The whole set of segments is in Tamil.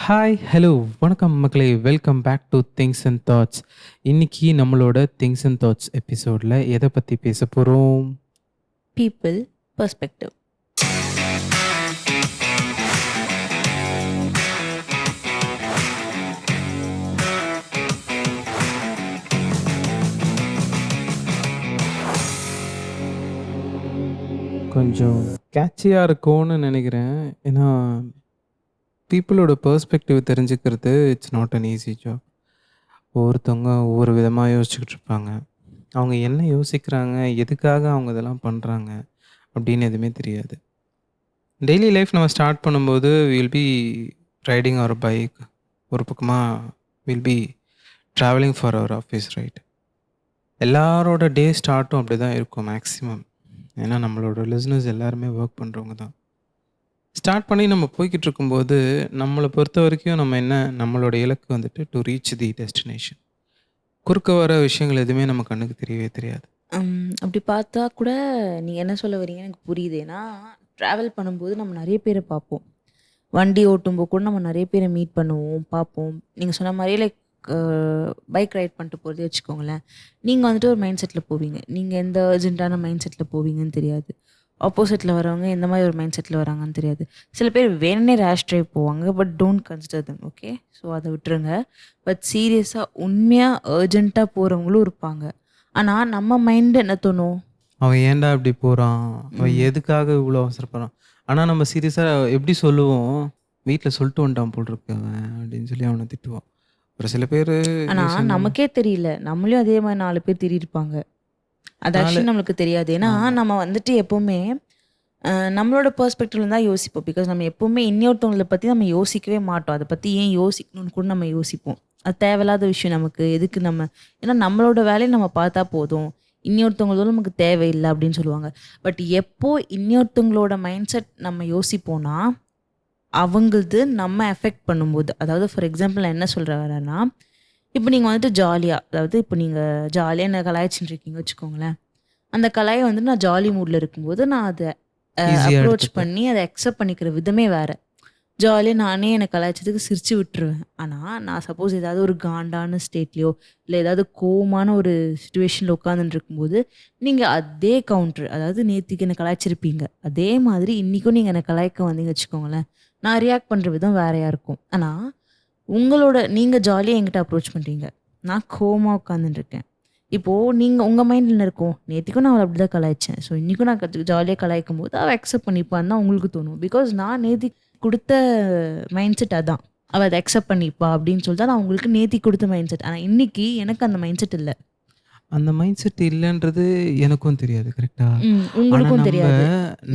ஹாய், ஹலோ, வணக்கம் மக்களே! Welcome back to things and thoughts. இன்னைக்கு நம்மளோட திங்க்ஸ் அண்ட் தாட்ஸ் எபிசோட்ல எத பத்தி பேசப் போறோம்? people perspective. கொஞ்சம் கேட்சியா இருக்கும்னு நெனைக்கிறேன். ஏன்னா, பீப்பிளோட பெர்ஸ்பெக்டிவ் தெரிஞ்சுக்கிறது it's not an easy job. ஒவ்வொருத்தவங்க ஒவ்வொரு விதமா யோசிச்சுக்கிட்டு இருப்பாங்க. அவங்க என்ன யோசிக்கிறாங்க? எதுக்காக அவங்க இதெல்லாம் பண்றாங்க? அப்படின்னு எதுவுமே தெரியாது. டெய்லி லைஃப் நம்ம ஸ்டார்ட் பண்ணும்போது will be riding our bike. ஒரு பக்கமா will be travelling for our office, right? எல்லாரோட டே ஸ்டார்ட்டும் அப்படி தான் இருக்கும் மேக்ஸிமம். ஏன்னா நம்மளோட லிசனர்ஸ் எல்லாருமே ஒர்க் பண்ணுறவங்க தான். ஸ்டார்ட் பண்ணி நம்ம போய்கிட்டு இருக்கும்போது நம்மளை பொறுத்த வரைக்கும் நம்ம என்ன, நம்மளோட இலக்கு வந்துட்டு டு ரீச் தி டெஸ்டினேஷன். குறுக்க வர விஷயங்கள் எதுவுமே நம்ம கண்ணுக்கு தெரியவே தெரியாது. அப்படி பார்த்தா கூட நீங்கள் என்ன சொல்ல வரீங்கன்னு எனக்கு புரியுது. ஏன்னா ட்ராவல் பண்ணும்போது நம்ம நிறைய பேரை பார்ப்போம். வண்டி ஓட்டும்போது கூட நம்ம நிறைய பேரை மீட் பண்ணுவோம், பார்ப்போம். நீங்கள் சொன்ன மாதிரி லைக் பைக் ரைட் பண்ணிட்டு போகிறதே வச்சுக்கோங்களேன். நீங்கள் வந்துட்டு ஒரு மைண்ட் செட்டில் போவீங்க. நீங்கள் எந்த அர்ஜென்ட்டான மைண்ட் செட்டில் போவீங்கன்னு தெரியாது. ஆப்போசிட்டில் வரவங்க எந்த மாதிரி ஒரு மைண்ட் செட்டில் வராங்கன்னு தெரியாது. சில பேர் வேணுனே ரேஷ் ட்ரைவ் போவாங்க, but don't consider them. Okay, so அதை விட்டுருங்க. பட் சீரியஸாக உண்மையாக அர்ஜென்ட்டாக போகிறவங்களும் இருப்பாங்க. ஆனால் நம்ம மைண்டு என்ன தோணும்? அவன் ஏன்டா இப்படி போகிறான், அவன் எதுக்காக இவ்வளோ அவசரப்படுறான். ஆனால் நம்ம சீரியஸாக எப்படி சொல்லுவோம், வீட்டில் சொல்லிட்டு வந்துட்டான் போல் இருக்கு அவன் அப்படின்னு சொல்லி அவனை திட்டுவோம். ஒரு சில பேர் ஆனால் நமக்கே தெரியல, நம்மளையும் அதே மாதிரி 4 பேர் திட்டிருப்பாங்க. அது ஆக்சுவலி நம்மளுக்கு தெரியாது. ஏன்னா நம்ம வந்துட்டு எப்போவுமே நம்மளோட பெர்ஸ்பெக்டிவ்ல தான் யோசிப்போம். பிகாஸ் நம்ம எப்போவுமே இன்னொருத்தவங்களை பற்றி நம்ம யோசிக்கவே மாட்டோம். அதை பற்றி ஏன் யோசிக்கணும்னு கூட நம்ம யோசிப்போம். அது தேவையில்லாத விஷயம் நமக்கு. எதுக்கு நம்ம, ஏன்னா நம்மளோட வேலையை நம்ம பார்த்தா போதும், இன்னொருத்தவங்களோட நமக்கு தேவையில்லை அப்படின்னு சொல்லுவாங்க. பட் எப்போ இன்னொருத்தவங்களோட மைண்ட் செட் நம்ம யோசிப்போம்னா அவங்களது நம்ம எஃபெக்ட் பண்ணும்போது, அதாவது ஃபார் எக்ஸாம்பிள் நான் என்ன சொல்கிற வரேன்னா, இப்போ நீங்கள் வந்துட்டு ஜாலியாக, அதாவது இப்போ நீங்கள் ஜாலியாக என்ன கலாய்ச்சின்னு இருக்கீங்க வச்சுக்கோங்களேன். அந்த கலாயை வந்து நான் ஜாலி மூடில் இருக்கும்போது நான் அதை அப்ரோச் பண்ணி அதை அக்செப்ட் பண்ணிக்கிற விதமே வேறு. ஜாலியாக நானே என்னை கலாய்ச்சதுக்கு சிரித்து விட்டுருவேன். ஆனால் நான் சப்போஸ் ஏதாவது ஒரு காண்டான ஸ்டேட்லேயோ இல்லை ஏதாவது கோவமான ஒரு சுச்சுவேஷனில் உட்காந்துட்டு இருக்கும்போது நீங்கள் அதே கவுண்ட்ரு, அதாவது நேற்றுக்கு என்னை கலாய்ச்சிருப்பீங்க, அதே மாதிரி இன்றைக்கும் நீங்கள் என்னை கலாய்க்க வந்தீங்க வச்சுக்கோங்களேன், நான் ரியாக்ட் பண்ணுற விதம் வேறையாக இருக்கும். ஆனால் நீங்கள் ஜாலியாக என்கிட்ட அப்ரோச் பண்ணுறீங்க, நான் கோவமாக உட்காந்துட்டுருக்கேன். இப்போது நீங்கள் உங்கள் மைண்டில் என்ன இருக்கும், நேற்றுக்கும் நான் அவளை அப்படி தான் கலாய்ச்சேன், ஸோ இன்றைக்கும் நான் ஜாலியாக கலாய்க்கும் போது அவள் அக்செப்ட் பண்ணிப்பான்னு தான் உங்களுக்கு தோணும். பிகாஸ் நான் நேத்தி கொடுத்த மைண்ட் செட் அதான், அவள் அதை அக்செப்ட் பண்ணிப்பா அப்படின்னு சொல்லிட்டு நான் உங்களுக்கு நேத்தி கொடுத்த மைண்ட் செட். ஆனால் இன்னைக்கு எனக்கு அந்த மைண்ட் செட் இல்லை. அந்த மைண்ட் செட் இல்லைன்றது எனக்கும் தெரியாது, கரெக்டா? உங்களுக்கும் தெரியாது.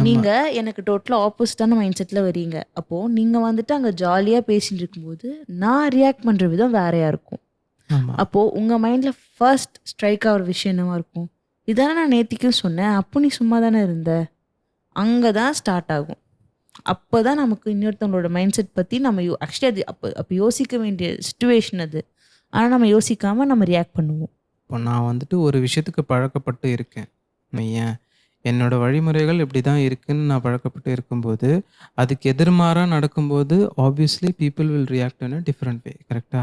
நீங்க எனக்கு டோட்டலா ஆப்போசிட்டான மைண்ட் செட்ல வரீங்க. அப்போ நீங்க வந்துட்டு அங்க ஜாலியா பேசிட்டு இருக்கும்போது நான் ரியாக்ட் பண்ற விதம் வேறையா இருக்கும். அப்போ உங்க மைண்ட்ல ஃபர்ஸ்ட் ஸ்ட்ரைக் ஆகிற விஷயம் என்னவா இருக்கும், இதானே நான் நேத்திக்கும் சொன்னேன், அப்போ நீ சும்மா தானே இருந்த. அங்கதான் ஸ்டார்ட் ஆகும். அப்போதான் நமக்கு இன்னொருத்தவங்களோட மைண்ட் செட் பத்தி நம்ம ஆக்சுவலி அது அப்போ யோசிக்க வேண்டிய சுச்சுவேஷன் அது. ஆனால் நம்ம யோசிக்காம நம்ம ரியாக்ட் பண்ணுவோம். இப்போ நான் வந்துட்டு ஒரு விஷயத்துக்கு பழக்கப்பட்டு இருக்கேன். ஏன் என்னோட வழிமுறைகள் இப்படி தான் இருக்குன்னு நான் பழக்கப்பட்டு இருக்கும்போது, அதுக்கு எதிர்மாறாக நடக்கும்போது obviously people will react in a different way, கரெக்டா?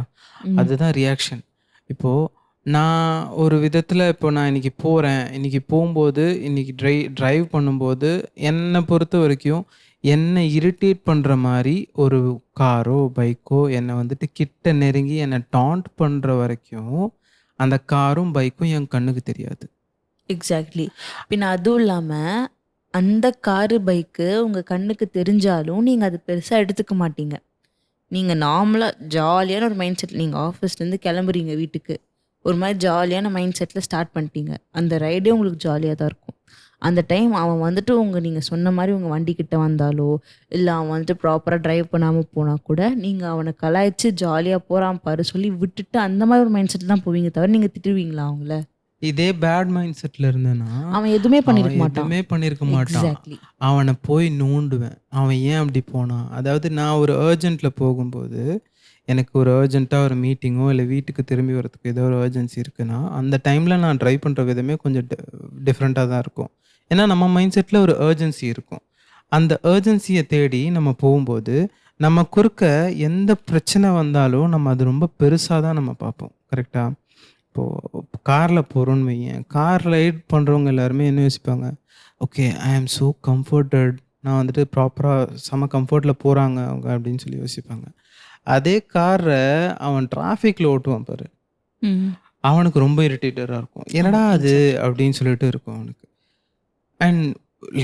அதுதான் ரியாக்ஷன். இப்போது நான் ஒரு விதத்தில் இப்போ நான் இன்றைக்கி போகிறேன், இன்றைக்கி போகும்போது இன்றைக்கி ட்ரைவ் பண்ணும்போது என்னை பொறுத்த வரைக்கும் என்னை இரிட்டேட் பண்ணுற மாதிரி ஒரு காரோ பைக்கோ என்னை வந்துட்டு கிட்ட நெருங்கி என்னை டாண்ட் பண்ணுற வரைக்கும் அந்த காரும் பைக்கும் என் கண்ணுக்கு தெரியாது. எக்ஸாக்ட்லி. பின்ன அதுவும் இல்லாமல் அந்த காரு பைக்கு உங்கள் கண்ணுக்கு தெரிஞ்சாலும் நீங்கள் அது பெருசாக எடுத்துக்க மாட்டீங்க. நீங்கள் நார்மலாக ஜாலியான ஒரு மைண்ட் செட், நீங்கள் ஆஃபீஸ்லேருந்து கிளம்புறீங்க வீட்டுக்கு, ஒரு மாதிரி ஜாலியான மைண்ட் செட்டில் ஸ்டார்ட் பண்ணிட்டீங்க. அந்த ரைடே உங்களுக்கு ஜாலியாக தான் இருக்கும். அந்த டைம் அவன் வந்துட்டு நீங்கள் சொன்ன மாதிரி உங்கள் வண்டிக்கிட்ட வந்தாலோ இல்லை அவன் வந்துட்டு ப்ராப்பராக ட்ரைவ் பண்ணாமல் போனால் கூட நீங்கள் அவனை கலாய்ச்சி ஜாலியாக போகிறான் பாரு சொல்லி விட்டுட்டு அந்த மாதிரி ஒரு மைண்ட் செட்டில் தான் போவீங்க தவிர நீங்கள் திட்டுவீங்களா அவங்கள? இதே பேட் மைண்ட் செட்டில் இருந்தேன்னா அவன் எதுவுமே பண்ணியிருக்க மாட்டான். அவனை போய் நோண்டுவேன், அவன் ஏன் அப்படி போனான். அதாவது நான் ஒரு அர்ஜென்ட்டில் போகும்போது, எனக்கு ஒரு அர்ஜென்ட்டாக ஒரு மீட்டிங்கோ இல்லை வீட்டுக்கு திரும்பி வரதுக்கு ஏதோ ஒரு அர்ஜென்சி இருக்குன்னா அந்த டைமில் நான் ட்ரைவ் பண்ணுற விதமே கொஞ்சம் டிஃப்ரெண்ட்டாக தான் இருக்கும். ஏன்னா நம்ம மைண்ட் செட்டில் ஒரு அர்ஜென்சி இருக்கும். அந்த அர்ஜென்சியை தேடி நம்ம போகும்போது நம்ம குறுக்க எந்த பிரச்சனை வந்தாலும் நம்ம அது ரொம்ப பெருசா தான் நம்ம பார்ப்போம். கரெக்ட்டா? இப்போ கார்ல போறோம்ன்னு வையேன். கார் ரைட் பண்றவங்க எல்லாருமே என்ன யோசிப்பாங்க? Okay, I am so comforted. நான் வந்துட்டு ப்ராப்பரா செம கம்ஃபர்ட்ல போறாங்க அவங்க அப்படின்னு சொல்லி யோசிப்பாங்க. அதே கார அவன் டிராஃபிக்ல ஓட்டுவான் பாரு. ம். அவனுக்கு ரொம்ப இரிட்டேட்டரா இருக்கும். என்னடா ஆமா. அது எக்ஸாக்ட்லி. அப்படின்னு சொல்லிட்டு இருக்கும் அவனுக்கு. அண்ட்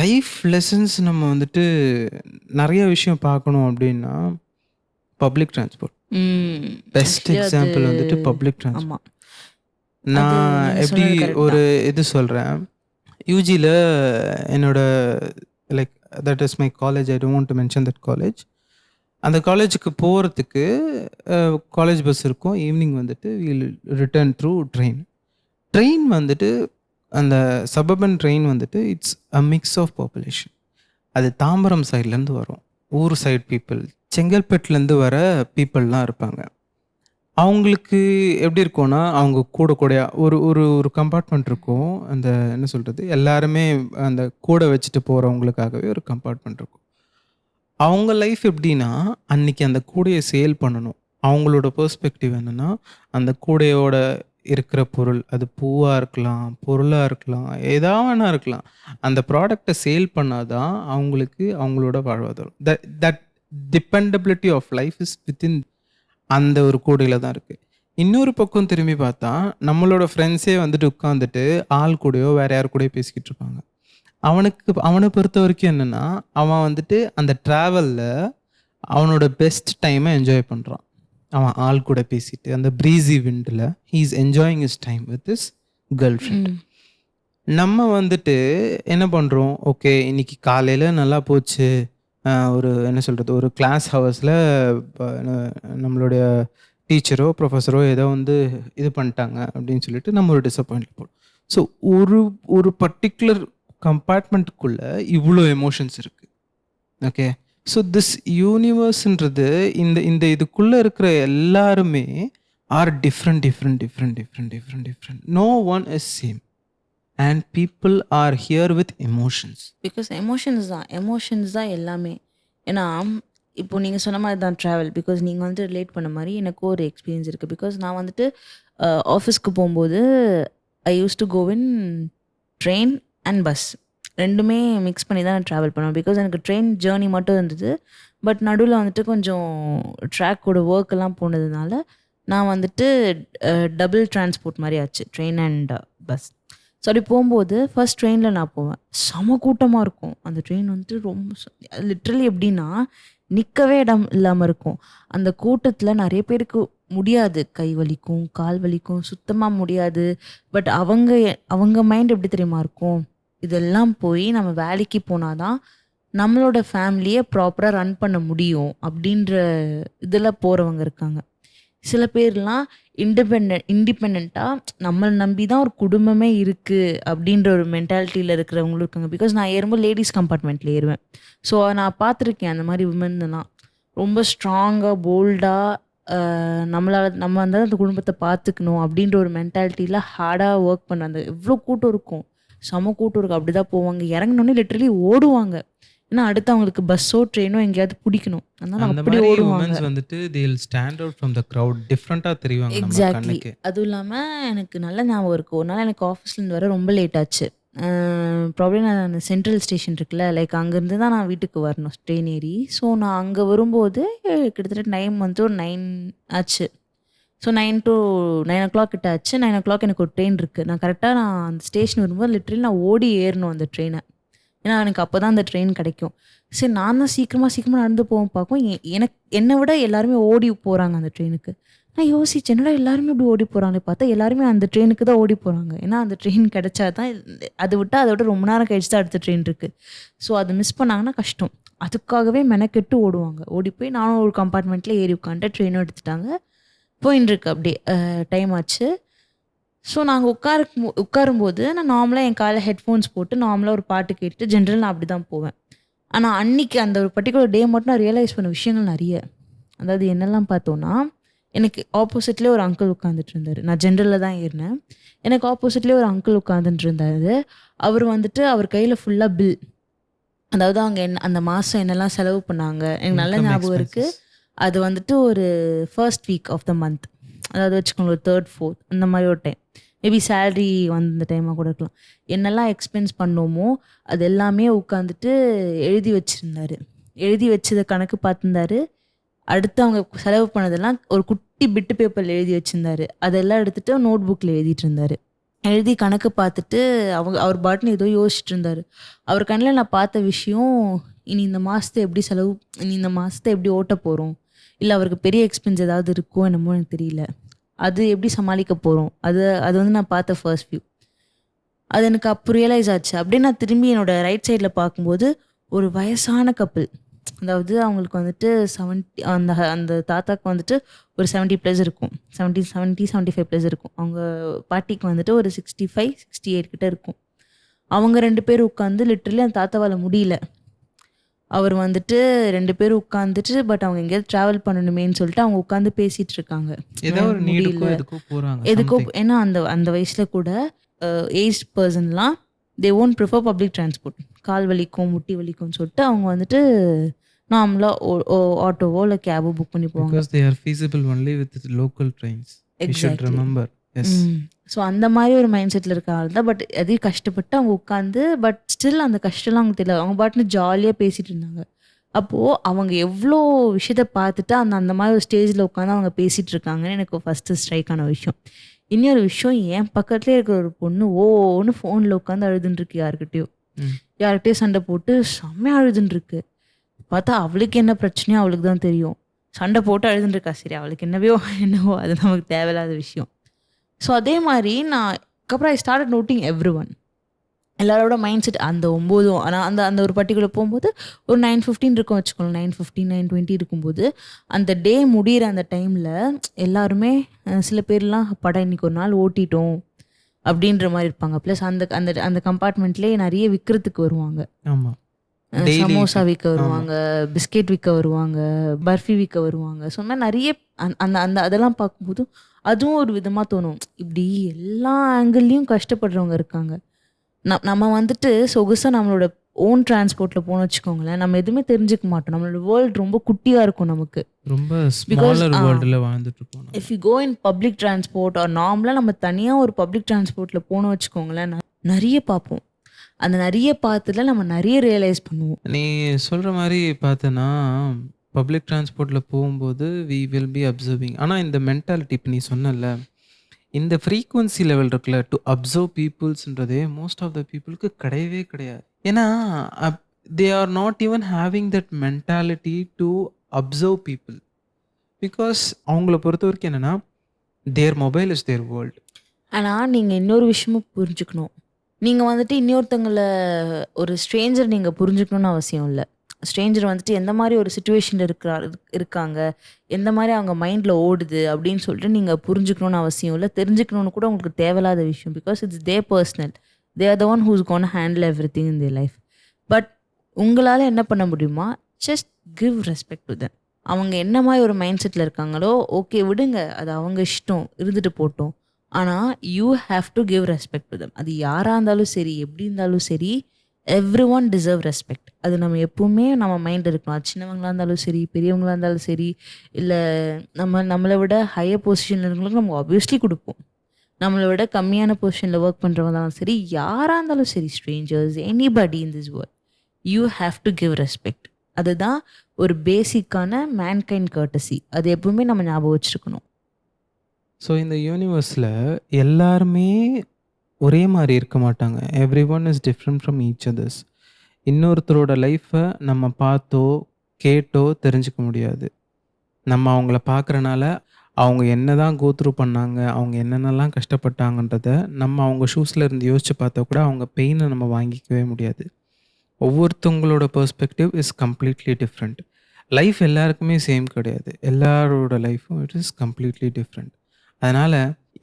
லைஃப் லெசன்ஸ் நம்ம வந்துட்டு நெறைய விஷயம் பார்க்கணும் அப்படின்னா, பப்ளிக் டிரான்ஸ்போர்ட். ம். பெஸ்ட் ஆக்சுவலி அது எக்ஸாம்பிள் வந்துட்டு பப்ளிக் ஆமா. டிரான்ஸ்போர்ட். அது நான் நீங்க எப்படி சொன்னது கரெக்ட் ஒரு தான். இது சொல்றேன். யூஜில என்னோட like that is my college. I don't want to mention that college. அந்த காலேஜுக்கு போறதுக்கு காலேஜ் பஸ் இருக்கும். ஈவினிங் வந்துட்டு will return through train. Train வந்துட்டு அந்த சபர்பன் ட்ரெயின் வந்துட்டு it's a mix of population. அது தாம்பரம் சைட்லேருந்து வரும். ஊர் சைட் பீப்புள், செங்கல்பட்டுலேருந்து வர பீப்புளெலாம் இருப்பாங்க. அவங்களுக்கு எப்படி இருக்கும்னா, அவங்க கூட கூடயா ஒரு ஒரு ஒரு கம்பார்ட்மெண்ட் இருக்கும். அந்த என்ன சொல்கிறது, எல்லாருமே அந்த கூட வச்சுட்டு போகிறவங்களுக்காகவே ஒரு கம்பார்ட்மெண்ட் இருக்கும். அவங்க லைஃப் எப்படின்னா, அன்னைக்கு அந்த கூடைய சேல் பண்ணணும். அவங்களோட பெர்ஸ்பெக்டிவ் என்னன்னா, அந்த கூடையோட இருக்கிற பொருள், அது பூவா இருக்கலாம், பொருளா இருக்கலாம், எதா வேணா இருக்கலாம். அந்த ப்ராடக்ட்ட சேல் பண்ணா தான் அவங்களுக்கு அவங்களோட வாழ்வாதாரம். That that dependability of life is within அந்த ஒரு கூடையில தான் இருக்கு. இன்னொரு பக்கம் திரும்பி பார்த்தா, நம்மளோட ஃப்ரெண்ட்ஸே வந்துட்டு உட்காந்துட்டு, ஆள் கூடயோ வேற யார் கூடயோ பேசிக்கிட்டு இருப்பாங்க. அவன பொறுத்தவரைக்கும் என்னன்னா, அவன் வந்துட்டு அந்த ட்ராவல்ல அவனோட பெஸ்ட் டைம என்ஜாய் பண்றான். அவன் ஆள் கூட பேசிட்டு, அந்த ப்ரீஸி விண்ட்ல he is enjoying his time with his girl friend. ம். நம்ம வந்துட்டு என்ன பண்றோம், ஓகே இன்னைக்கு காலையில நல்லா போச்சு. ஒரு என்ன சொல்றது, ஒரு கிளாஸ் ஹவர்ஸ்ல நம்மளுடைய டீச்சரோ, ப்ரொஃபஸரோ ஏதோ வந்து இது பண்ணிட்டாங்க அப்படின்னு சொல்லிட்டு நம்ம ஒரு டிசப்பாயிண்ட்ல போறோம். ஸோ ஒரு ஒரு பர்ட்டிகுலர் கம்பார்ட்மெண்ட்டுக்குள்ள இவ்வளோ எமோஷன்ஸ் இருக்கு. ஓகே. ஸோ திஸ் யூனிவர்ஸ்ன்றது இந்த இந்த இதுக்குள்ள இருக்கிற எல்லாருமே are different different different different different different. No one is same. And people are here with emotions. Because emotions தான் எல்லாமே. ஏன்னா இப்போ நீங்கள் சொன்ன மாதிரி தான் ட்ராவல். பிகாஸ் நீங்கள் வந்து ரிலேட் பண்ண மாதிரி எனக்கும் ஒரு எக்ஸ்பீரியன்ஸ் இருக்குது. பிகாஸ் நான் வந்துட்டு ஆஃபீஸ்க்கு போகும்போது I use to go in train and bus. ரெண்டுமே மிக்ஸ் பண்ணி தான் நான் ட்ராவல் பண்ணுவேன். பிகாஸ் எனக்கு ட்ரெயின் ஜேர்னி மட்டும் இருந்தது. பட் நடுவில் வந்துட்டு கொஞ்சம் ட்ராக்கோட ஒர்க் எல்லாம் போனதுனால நான் வந்துட்டு டபுள் டிரான்ஸ்போர்ட் மாதிரி ஆச்சு, ட்ரெயின் அண்ட் பஸ். ஸோ அப்படி போகும்போது ஃபர்ஸ்ட் ட்ரெயினில் நான் போவேன். செம கூட்டமாக இருக்கும் அந்த ட்ரெயின். வந்துட்டு ரொம்ப லிட்ரலி எப்படின்னா நிற்கவே இடம் இல்லாமல் இருக்கும். அந்த கூட்டத்தில் நிறைய பேருக்கு முடியாது, கை வலிக்கும், கால் வலிக்கும், சுத்தமாக முடியாது. பட் அவங்க மைண்ட் எப்படி தெரியுமா இருக்கும், இதெல்லாம் போய் நம்ம வேலைக்கு போனாதான் நம்மளோட ஃபேமிலியை ப்ராப்பராக ரன் பண்ண முடியும் அப்படின்ற இதில் போகிறவங்க இருக்காங்க. சில பேர்லாம் இண்டிபெண்ட்டாக நம்மளை நம்பி தான் ஒரு குடும்பமே இருக்குது அப்படின்ற ஒரு மென்டாலிட்டியில் இருக்கிறவங்களும் இருக்காங்க. பிகாஸ் நான் ஏறும்போது லேடிஸ் கம்பார்ட்மெண்ட்டில் ஏறுவேன். ஸோ நான் பார்த்துருக்கேன் அந்த மாதிரி விமன்லாம் ரொம்ப ஸ்ட்ராங்காக போல்டாக நம்ம வந்து அந்த குடும்பத்தை பார்த்துக்கணும் அப்படின்ற ஒரு மென்டாலிட்டியில் ஹார்டாக ஒர்க் பண்ண அந்த எவ்வளோ கூட்டம் இருக்கும், செம கூட்டம் இருக்கும். அப்படி தான் போவாங்க, இறங்கினோடனே லிட்டரலி ஓடுவாங்க. ஏன்னா அடுத்து அவங்களுக்கு பஸ்ஸோ ட்ரெயினோ எங்கேயாவது பிடிக்கணும். அதனால அந்த அப்படி மாதிரி ஓடுவாங்க. உமன்ஸ் வந்துட்டு they will stand out from the crowd. டிஃப்ரெண்ட்டாக தெரிவாங்க நம்ம எக்ஸாக்ட்லி. கண்ணுக்கு. அதுவும் இல்லாமல் எனக்கு நல்ல ஞாபகம் இருக்குது. ஒரு நாள் எனக்கு ஆஃபீஸ்லேருந்து வர ரொம்ப லேட் ஆச்சு. ப்ராப்ளம் நான் சென்ட்ரல் ஸ்டேஷன் இருக்குல்ல, லைக் அங்கேருந்து தான் நான் வீட்டுக்கு வரணும் ட்ரெயின் ஏறி. ஸோ நான் அங்கே வரும்போது கிட்டத்தட்ட டைம் வந்து ஒரு 9 ஆச்சு. ஸோ 9 to 9 o'clock கிட்ட ஆச்சு. 9 o'clock எனக்கு ஒரு ட்ரெயின் இருக்குது. நான் கரெக்டாக அந்த ஸ்டேஷன் வரும்போது லிட்டரலி நான் ஓடி ஏறணும் அந்த ட்ரெயினை. ஏன்னா எனக்கு அப்போ தான் அந்த ட்ரெயின் கிடைக்கும். சரி நான் தான் சீக்கிரமாக நடந்து போவோம் பார்க்கும். என்னை விட எல்லாருமே ஓடி போகிறாங்க அந்த ட்ரெயினுக்கு. நான் யோசிச்சேன், என்னடா எல்லாருமே இப்படி ஓடி போகிறாங்களே, பார்த்தா எல்லாருமே அந்த ட்ரெயினுக்கு தான் ஓடி போகிறாங்க. ஏன்னா அந்த ட்ரெயின் கிடைச்சா தான், அதை விட ரொம்ப நேரம் கழிச்சு தான் அடுத்த ட்ரெயின் இருக்குது. ஸோ அதை மிஸ் பண்ணாங்கன்னா கஷ்டம். அதுக்காகவே மெனக்கெட்டு ஓடுவாங்க. ஓடி போய் நானும் ஒரு கம்பார்ட்மெண்ட்டில் ஏறி உட்காந்துட்டு ட்ரெயினும் எடுத்துட்டாங்க. போயின்னு இருக்கு அப்படியே. டைம் ஆச்சு. ஸோ நாங்கள் உட்காரும்போது நான் நார்மலாக என் காலைல ஹெட்ஃபோன்ஸ் போட்டு நார்மலாக ஒரு பாட்டு கேட்டு ஜென்ரல் நான் அப்படி தான் போவேன். ஆனால் அன்னைக்கு அந்த ஒரு பர்டிகுலர் டே மட்டும் நான் ரியலைஸ் பண்ண விஷயங்கள் நிறைய. அதாவது என்னெல்லாம் பார்த்தோன்னா, எனக்கு ஆப்போசிட்லேயே ஒரு அங்கிள் உட்காந்துட்டு இருந்தார். நான் ஜென்ரலில் தான் ஏறினேன். எனக்கு ஆப்போசிட்லேயே ஒரு அங்கிள் உட்காந்துட்டு இருந்தார். அவர் வந்துட்டு அவர் கையில் ஃபுல்லாக பில். அதாவது அவங்க அந்த மாதம் என்னெல்லாம் செலவு பண்ணாங்க எனக்கு நல்ல இன்கம் ஞாபகம் இருக்குது. எக்ஸ்பென்சஸ். அது வந்துட்டு ஒரு first week of the month, அதாவது வச்சுக்கோங்க ஒரு தேர்ட் ஃபோர்த் அந்த மாதிரி ஒரு டைம், மேபி சேலரி வந்த டைமாக கூட இருக்கலாம். என்னெல்லாம் எக்ஸ்பென்ஸ் பண்ணோமோ அது எல்லாமே உட்காந்துட்டு எழுதி வச்சுருந்தாரு. எழுதி வச்சதை கணக்கு பார்த்துருந்தாரு. அடுத்து அவங்க செலவு பண்ணதெல்லாம் ஒரு குட்டி பிட்டு பேப்பரில் எழுதி வச்சுருந்தாரு. அதெல்லாம் எடுத்துகிட்டு நோட் புக்கில் எழுதிட்டு இருந்தார். எழுதி கணக்கு பார்த்துட்டு அவர் பாட்டுன்னு ஏதோ யோசிச்சுட்டு இருந்தார். அவர் கண்ணில் நான் பார்த்த விஷயம், இனி இந்த மாதத்தை எப்படி இனி இந்த மாதத்தை எப்படி ஓட்ட போகிறோம், இல்லை அவருக்கு பெரிய எக்ஸ்பென்ஸ் ஏதாவது இருக்கோ என்னமோ எனக்கு தெரியல, அது எப்படி சமாளிக்க போகிறோம், அது வந்து நான் பார்த்த ஃபர்ஸ்ட் வியூ. அது எனக்கு அப்போ ரியலைஸ் ஆச்சு. அப்படியே நான் திரும்பி என்னோட ரைட் சைடில் பார்க்கும்போது ஒரு வயசான கப்பிள், அதாவது அவங்களுக்கு வந்துட்டு 70, அந்த தாத்தாக்கு வந்துட்டு ஒரு 70+ இருக்கும், 75+ இருக்கும். அவங்க பாட்டிக்கு வந்துட்டு ஒரு 65, 68 கிட்ட இருக்கும். அவங்க 2 பேர் உட்காந்து லிட்டரலி அந்த தாத்தாவால் முடியல. அவர் வந்துட்டு 2 பேரும் உட்காந்துட்டு, பட் அவங்க எங்கேயாவது ட்ராவல் பண்ணணுமேன்னு சொல்லிட்டு அவங்க உட்காந்து பேசிட்டு இருக்காங்க. ஏதோ ஒரு நீடுக்கோ முடியல எதுக்கோ போறாங்க எதுக்கோ, something. ஏன்னா அந்த வயசுல கூட ஏஜ் பர்சன்லாம் they won't prefer public transport. கால் வலிக்கும் முட்டி வலிக்கும்னு சொல்லிட்டு அவங்க வந்துட்டு நார்மலாக ஆட்டோவோ இல்லை கேபோ புக் பண்ணி போவாங்க. Because they are feasible only with the local trains. You should exactly. remember. Yes. So அந்த மாதிரி ஒரு மைண்ட் செட்டில் இருக்க ஆள் தான். பட் அதையும் கஷ்டப்பட்டு அவங்க உட்காந்து, பட் ஸ்டில் அந்த கஷ்டம்லாம் அவங்க தெரியல. அவங்க பாட்டுன்னு ஜாலியாக பேசிட்டு இருந்தாங்க. அப்போது அவங்க எவ்வளோ விஷயத்த பார்த்துட்டு அந்த மாதிரி ஒரு ஸ்டேஜில் உட்காந்து அவங்க பேசிகிட்டு இருக்காங்கன்னு எனக்கு ஃபஸ்ட்டு ஸ்ட்ரைக் ஆன விஷயம். இன்னொரு விஷயம், என் பக்கத்துலேயே இருக்கிற ஒரு பொண்ணு ஓன்னு ஃபோனில் உட்காந்து அழுதுன்ட்ருக்கு. யார்கிட்டயோ சண்டை போட்டு செம்மையாக அழுதுன்ட்ருக்கு. பார்த்தா அவளுக்கு என்ன பிரச்சனையோ அவளுக்கு தான் தெரியும். சண்டை போட்டு அழுதுன்ட்ருக்கா. சரி, அவளுக்கு என்னவோ அது நமக்கு தேவையில்லாத விஷயம். ஸோ அதே மாதிரி நான் அதுக்கப்புறம் I started noting every one. எல்லாரோட மைண்ட் செட் அந்த 9, ஆனால் அந்த ஒரு பர்டிகுலர் போகும்போது ஒரு 9:15 இருக்கும் வச்சுக்கோங்க. 9:15, 9:20 இருக்கும்போது அந்த டே முடிகிற அந்த டைமில் எல்லாருமே சில பேர்லாம் படம் இன்னைக்கு ஒரு நாள் ஓட்டிட்டோம் அப்படின்ற மாதிரி இருப்பாங்க. ப்ளஸ் அந்த அந்த அந்த கம்பார்ட்மெண்ட்லேயே நிறைய விற்கிறதுக்கு வருவாங்க. ஆமா. Daily சமோசா விற்க ஆமா. வருவாங்க, பிஸ்கெட் விற்க வருவாங்க, பர்ஃபி விற்க வருவாங்க. ஸோ மாதிரி நிறைய அந்த அந்த அதெல்லாம் பார்க்கும்போது அதுவும் ஒரு விதமாக தோணும். இப்படி எல்லா ஆங்கிள்லேயும் கஷ்டப்படுறவங்க இருக்காங்க. நம்ம வந்துட்டு சொகுசாக நம்மளோட ஓன் டிரான்ஸ்போர்ட்டில் போகணும் வச்சுக்கோங்களேன், நம்ம எதுவுமே தெரிஞ்சுக்க மாட்டோம். நம்மளோட வேர்ல்டு ரொம்ப குட்டியாக இருக்கும் நமக்கு. ரொம்ப Because, ஸ்மாலர் வேர்ல்டில் வாழ்ந்துட்டு இருக்கோம் நம்ம. If you go in public transport or நார்மலாக நம்ம தனியாக ஒரு பப்ளிக் டிரான்ஸ்போர்ட்டில் போகணும் வச்சுக்கோங்களேன், நிறைய பார்ப்போம். அந்த நிறைய பார்த்துல நம்ம நிறைய ரியலைஸ் பண்ணுவோம். நீ சொல்கிற மாதிரி பார்த்தனா பப்ளிக் டிரான்ஸ்போர்ட்டில் போகும்போது வி வில் பி அப்சர்விங். ஆனால் இந்த மென்டாலிட்டி இப்போ நீ சொன்னல, இந்த ஃப்ரீக்குவன்சி லெவல் இருக்குல்ல, டு அப்சர்வ் பீப்புள்ஸ்ன்றதே மோஸ்ட் ஆஃப் த பீப்புளுக்கு கிடையவே கிடையாது. ஏன்னா they are not even having that mentality to observe people. Because அவங்கள பொறுத்த வரைக்கும் என்னென்னா their mobile is their world. ஆனால் நீங்கள் இன்னொரு விஷயமும் புரிஞ்சுக்கணும். நீங்கள் வந்துட்டு இன்னொருத்தங்களை ஒரு ஸ்ட்ரேஞ்சர் நீங்கள் புரிஞ்சுக்கணும்னு அவசியம் இல்லை. ஸ்ட்ரேஞ்சர் வந்துட்டு எந்த மாதிரி ஒரு சுச்சுவேஷனில் இருக்காங்க, எந்த மாதிரி அவங்க மைண்டில் ஓடுது அப்படின்னு சொல்லிட்டு நீங்கள் புரிஞ்சுக்கணும்னு அவசியம் இல்லை. தெரிஞ்சுக்கணும்னு கூட உங்களுக்கு தேவையில்லாத விஷயம். Because it's they personal. They are the one who's gonna handle every thing in their life. But உங்களால் என்ன பண்ண முடியுமா, just give respect to them. அவங்க என்ன மாதிரி ஒரு மைண்ட் செட்டில் இருக்காங்களோ ஓகே விடுங்க, அது அவங்க இஷ்டம், இருந்துட்டு போட்டோம். ஆனால் you have to give respect to them. அது யாராக இருந்தாலும் சரி, எப்படி இருந்தாலும் சரி, எவ்ரி ஒன் டிசர்வ் ரெஸ்பெக்ட். அது நம்ம எப்பவுமே நம்ம மைண்ட் இருக்கணும். அது சின்னவங்களாக இருந்தாலும் சரி, பெரியவங்களாக இருந்தாலும் சரி, இல்லை நம்மளை விட ஹையர் பொசிஷனில் இருக்கிறவங்களுக்கு நம்ம ஆப்வியஸ்லி கொடுப்போம். நம்மளை விட கம்மியான பொசிஷனில் ஒர்க் பண்ணுறவங்க இருந்தாலும் சரி, யாராக இருந்தாலும் சரி, strangers, anybody in this world, you have to give respect. அதுதான் ஒரு பேசிக்கான மேன்கைண்ட் கர்ட்டசி. அது எப்பவுமே நம்ம ஞாபகம் வச்சுருக்கணும். ஸோ இந்த யூனிவர்ஸில் எல்லாருமே ஒரே மாதிரி இருக்க மாட்டாங்க. Every one is different from each others. இன்னொருத்தரோட லைஃப்பை நம்ம பார்த்தோ கேட்டோ தெரிஞ்சுக்க முடியாது. நம்ம அவங்கள பார்க்குறனால அவங்க என்ன தான் கோத்ரூ பண்ணாங்க, அவங்க என்னென்னலாம் கஷ்டப்பட்டாங்கன்றத நம்ம அவங்க ஷூஸில் இருந்து யோசித்து பார்த்தா கூட அவங்க பெயினை நம்ம வாங்கிக்கவே முடியாது. ஒவ்வொருத்தவங்களோட perspective is completely different. Life எல்லாருக்குமே சேம் கிடையாது. எல்லாரோட லைஃப்பும் இட் இஸ் கம்ப்ளீட்லி டிஃப்ரெண்ட். அதனால்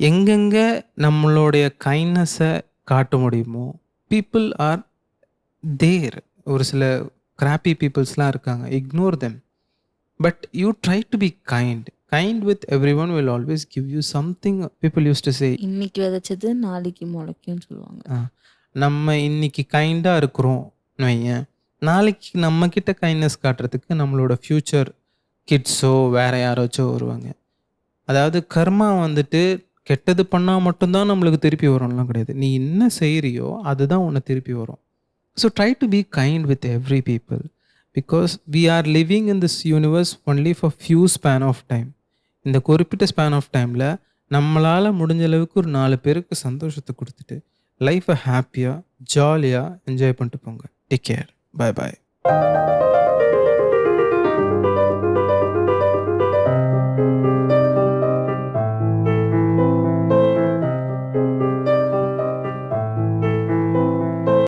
எங்கெங்கே நம்மளுடைய கைண்ட்னஸை காட்ட முடியுமோ, பீப்புள் ஆர் தேர். ஒரு சில கிராப்பி பீப்புள்ஸ்லாம் இருக்காங்க, ignore them. But you try to be kind with every one will always give you something. People use to say, இன்னைக்கு விதைச்சது நாளைக்கு முளைக்கும்னு சொல்லுவாங்க. நம்ம இன்னைக்கு கைண்டாக இருக்கிறோம் வையன், நாளைக்கு நம்மக்கிட்ட கைண்ட்னஸ் காட்டுறதுக்கு நம்மளோட ஃப்யூச்சர் கிட்ஸோ வேறு யாராச்சும் வருவாங்க. அதாவது கர்மா வந்துட்டு கெட்டது பண்ணால் மட்டும்தான் நம்மளுக்கு திருப்பி வரும்லாம் கிடையாது. நீ என்ன செய்கிறியோ அதுதான் உன்னை திருப்பி வரும். So try to be kind with every people because we are living in this universe only for few span of time. இந்த குறிப்பிட்ட ஸ்பேன் ஆஃப் டைமில் நம்மளால் முடிஞ்ச அளவுக்கு ஒரு 4 பேருக்கு சந்தோஷத்தை கொடுத்துட்டு லைஃப்பை ஹாப்பியாக ஜாலியாக என்ஜாய் பண்ணிட்டு போங்க. Take care. Bye bye.